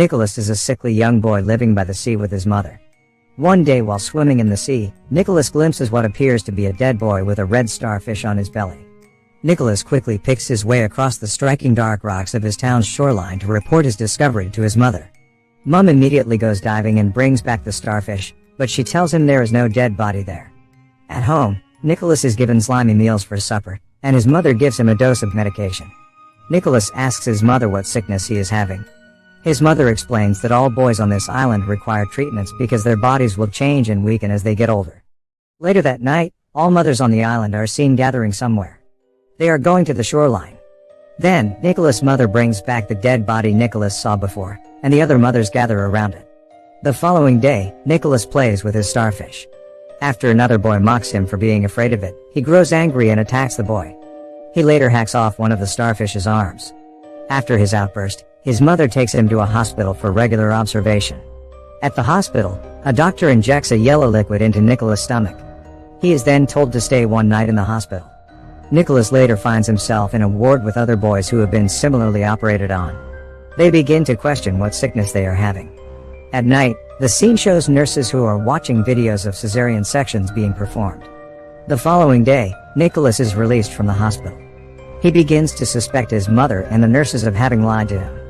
Nicholas is a sickly young boy living by the sea with his mother. One day while swimming in the sea, Nicholas glimpses what appears to be a dead boy with a red starfish on his belly. Nicholas quickly picks his way across the striking dark rocks of his town's shoreline to report his discovery to his mother. Mom immediately goes diving and brings back the starfish, but she tells him there is no dead body there. At home, Nicholas is given slimy meals for supper, and his mother gives him a dose of medication. Nicholas asks his mother what sickness he is having. His mother explains that all boys on this island require treatments because their bodies will change and weaken as they get older. Later that night, all mothers on the island are seen gathering somewhere. They are going to the shoreline. Then, Nicholas' mother brings back the dead body Nicholas saw before, and the other mothers gather around it. The following day, Nicholas plays with his starfish. After another boy mocks him for being afraid of it, he grows angry and attacks the boy. He later hacks off one of the starfish's arms. After his outburst, his mother takes him to a hospital for regular observation. At the hospital, a doctor injects a yellow liquid into Nicholas' stomach. He is then told to stay one night in the hospital. Nicholas later finds himself in a ward with other boys who have been similarly operated on. They begin to question what sickness they are having. At night, the scene shows nurses who are watching videos of cesarean sections being performed. The following day, Nicholas is released from the hospital. He begins to suspect his mother and the nurses of having lied to him.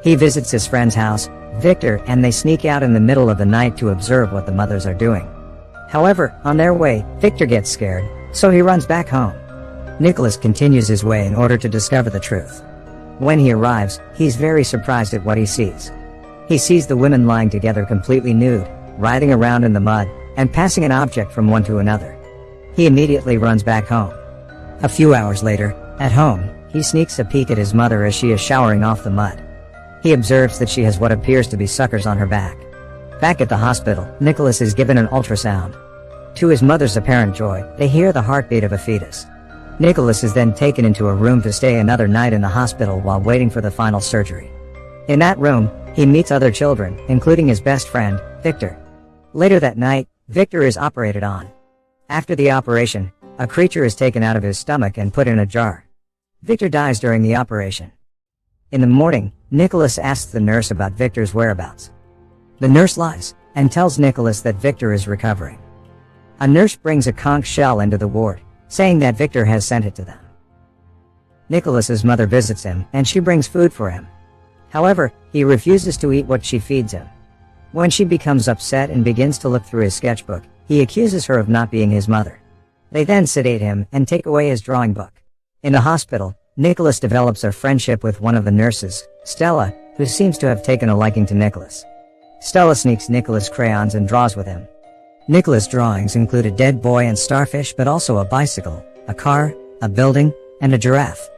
He visits his friend's house, Victor, and they sneak out in the middle of the night to observe what the mothers are doing. However, on their way, Victor gets scared, so he runs back home. Nicholas continues his way in order to discover the truth. When he arrives, he's very surprised at what he sees. He sees the women lying together completely nude, writhing around in the mud, and passing an object from one to another. He immediately runs back home. A few hours later, at home, he sneaks a peek at his mother as she is showering off the mud. He observes that she has what appears to be suckers on her back. Back at the hospital, Nicholas is given an ultrasound. To his mother's apparent joy, they hear the heartbeat of a fetus. Nicholas is then taken into a room to stay another night in the hospital while waiting for the final surgery. In that room, he meets other children, including his best friend, Victor. Later that night, Victor is operated on. After the operation, a creature is taken out of his stomach and put in a jar. Victor dies during the operation. In the morning, Nicholas asks the nurse about Victor's whereabouts. The nurse lies, and tells Nicholas that Victor is recovering. A nurse brings a conch shell into the ward, saying that Victor has sent it to them. Nicholas's mother visits him, and she brings food for him. However, he refuses to eat what she feeds him. When she becomes upset and begins to look through his sketchbook, he accuses her of not being his mother. They then sedate him and take away his drawing book. In the hospital, Nicholas develops a friendship with one of the nurses, Stella, who seems to have taken a liking to Nicholas. Stella sneaks Nicholas crayons and draws with him. Nicholas' drawings include a dead boy and starfish, but also a bicycle, a car, a building, and a giraffe.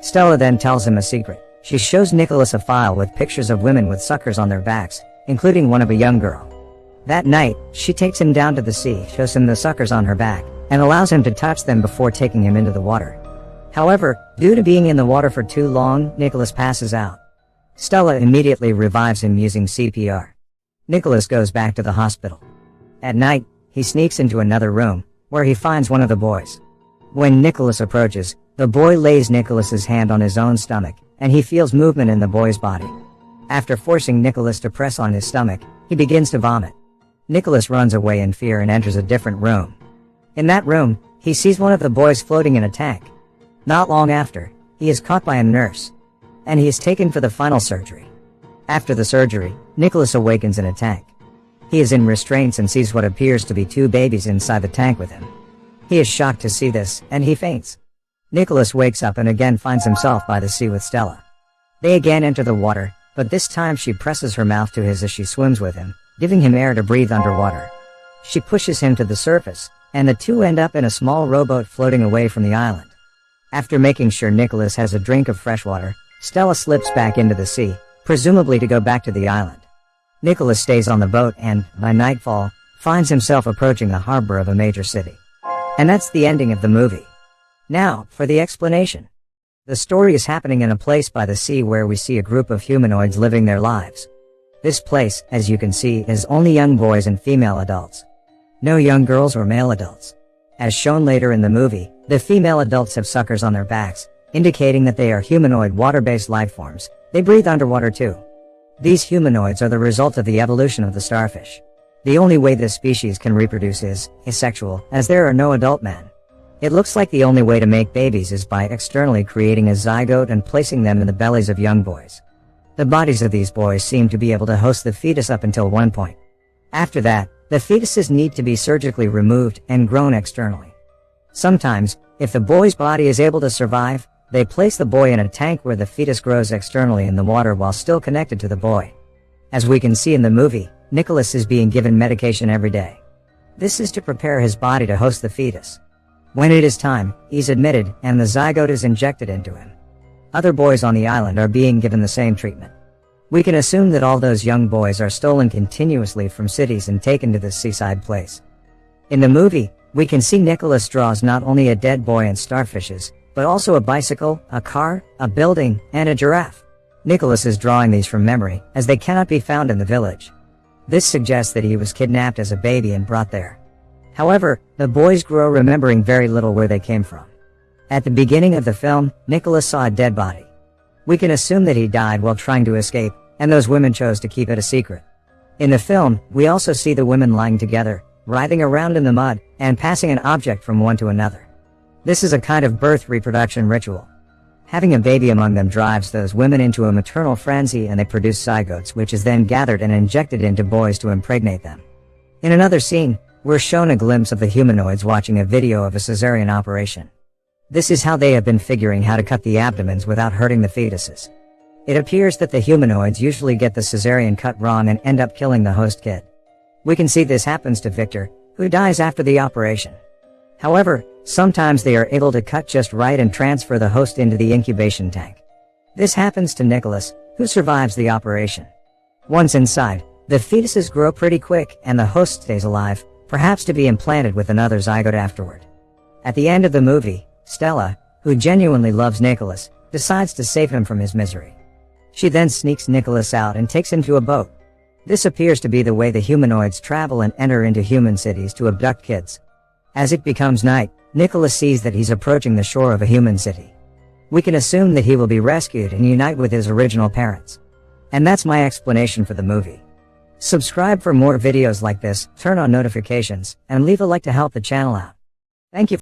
Stella then tells him a secret. She shows Nicholas a file with pictures of women with suckers on their backs, including one of a young girl. That night, she takes him down to the sea, shows him the suckers on her back, and allows him to touch them before taking him into the water. However, due to being in the water for too long, Nicholas passes out. Stella immediately revives him using CPR. Nicholas goes back to the hospital. At night, he sneaks into another room, where he finds one of the boys. When Nicholas approaches, the boy lays Nicholas's hand on his own stomach, and he feels movement in the boy's body. After forcing Nicholas to press on his stomach, he begins to vomit. Nicholas runs away in fear and enters a different room. In that room, he sees one of the boys floating in a tank. Not long after, he is caught by a nurse, and he is taken for the final surgery. After the surgery, Nicholas awakens in a tank. He is in restraints and sees what appears to be two babies inside the tank with him. He is shocked to see this, and he faints. Nicholas wakes up and again finds himself by the sea with Stella. They again enter the water, but this time she presses her mouth to his as she swims with him, giving him air to breathe underwater. She pushes him to the surface, and the two end up in a small rowboat floating away from the island. After making sure Nicholas has a drink of fresh water, Stella slips back into the sea, presumably to go back to the island. Nicholas stays on the boat and, by nightfall, finds himself approaching the harbor of a major city. And that's the ending of the movie. Now, for the explanation. The story is happening in a place by the sea where we see a group of humanoids living their lives. This place, as you can see, is only young boys and female adults. No young girls or male adults. As shown later in the movie, the female adults have suckers on their backs, indicating that they are humanoid water-based life forms. They breathe underwater too. These humanoids are the result of the evolution of the starfish. The only way this species can reproduce is asexual, as there are no adult men. It looks like the only way to make babies is by externally creating a zygote and placing them in the bellies of young boys. The bodies of these boys seem to be able to host the fetus up until one point. After that, the fetuses need to be surgically removed and grown externally. Sometimes, if the boy's body is able to survive, they place the boy in a tank where the fetus grows externally in the water while still connected to the boy. As we can see in the movie, Nicholas is being given medication every day. This is to prepare his body to host the fetus. When it is time, he's admitted, and the zygote is injected into him. Other boys on the island are being given the same treatment. We can assume that all those young boys are stolen continuously from cities and taken to this seaside place. In the movie, we can see Nicholas draws not only a dead boy and starfishes, but also a bicycle, a car, a building, and a giraffe. Nicholas is drawing these from memory, as they cannot be found in the village. This suggests that he was kidnapped as a baby and brought there. However, the boys grow remembering very little where they came from. At the beginning of the film, Nicholas saw a dead body. We can assume that he died while trying to escape, and those women chose to keep it a secret. In the film, we also see the women lying together, writhing around in the mud, and passing an object from one to another. This is a kind of birth reproduction ritual. Having a baby among them drives those women into a maternal frenzy, and they produce zygotes, which is then gathered and injected into boys to impregnate them. In another scene, we're shown a glimpse of the humanoids watching a video of a cesarean operation. This is how they have been figuring how to cut the abdomens without hurting the fetuses. It appears that the humanoids usually get the cesarean cut wrong and end up killing the host kid. We can see this happens to Victor, who dies after the operation. However, sometimes they are able to cut just right and transfer the host into the incubation tank. This happens to Nicholas, who survives the operation. Once inside, the fetuses grow pretty quick and the host stays alive, perhaps to be implanted with another zygote afterward. At the end of the movie, Stella, who genuinely loves Nicholas, decides to save him from his misery. She then sneaks Nicholas out and takes him to a boat. This appears to be the way the humanoids travel and enter into human cities to abduct kids. As it becomes night, Nicholas sees that he's approaching the shore of a human city. We can assume that he will be rescued and unite with his original parents. And that's my explanation for the movie. Subscribe for more videos like this, turn on notifications, and leave a like to help the channel out. Thank you.